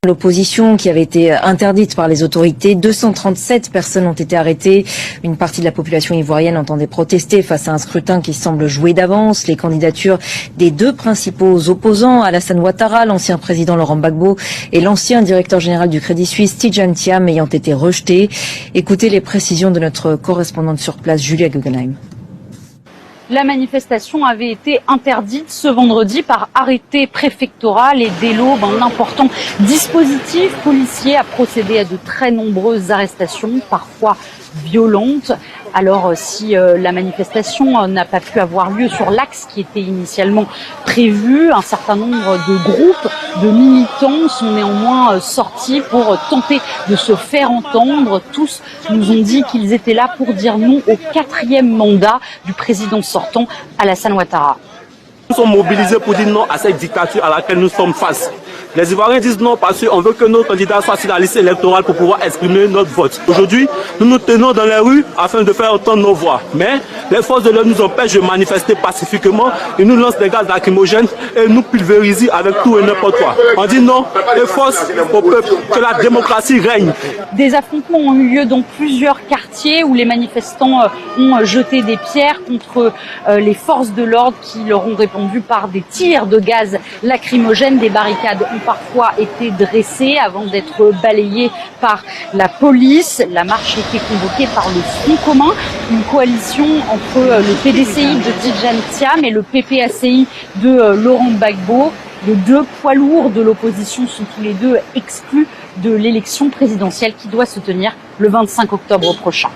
L'opposition qui avait été interdite par les autorités, 237 personnes ont été arrêtées. Une partie de la population ivoirienne entendait protester face à un scrutin qui semble joué d'avance. Les candidatures des deux principaux opposants, Alassane Ouattara, l'ancien président Laurent Gbagbo, et l'ancien directeur général du Crédit Suisse, Tidjane Thiam, ayant été rejetées. Écoutez les précisions de notre correspondante sur place, Julia Guggenheim. La manifestation avait été interdite ce vendredi par arrêté préfectoral et dès l'aube, un important dispositif policier a procédé à de très nombreuses arrestations, parfois violentes. Alors si la manifestation n'a pas pu avoir lieu sur l'axe qui était initialement prévu, un certain nombre de groupes de militants sont néanmoins sortis pour tenter de se faire entendre. Tous nous ont dit qu'ils étaient là pour dire non au 4e mandat du président sortant, Alassane Ouattara. Nous sommes mobilisés pour dire non à cette dictature à laquelle nous sommes face. Les Ivoiriens disent non parce qu'on veut que nos candidats soient sur la liste électorale pour pouvoir exprimer notre vote. Aujourd'hui, nous nous tenons dans les rues afin de faire entendre nos voix. Mais les forces de l'ordre nous empêchent de manifester pacifiquement. Ils nous lancent des gaz lacrymogènes et nous pulvérisent avec tout et n'importe quoi. On dit non et force au peuple, que la démocratie règne. Des affrontements ont eu lieu dans plusieurs quartiers où les manifestants ont jeté des pierres contre les forces de l'ordre qui leur ont répondu par des tirs de gaz lacrymogènes. Des barricades ont parfois été dressées avant d'être balayées par la police. La marche était convoquée par le Front commun, une coalition entre le PDCI de Tidjane Thiam et le PPACI de Laurent Gbagbo. Les deux poids lourds de l'opposition sont tous les deux exclus de l'élection présidentielle qui doit se tenir le 25 octobre prochain.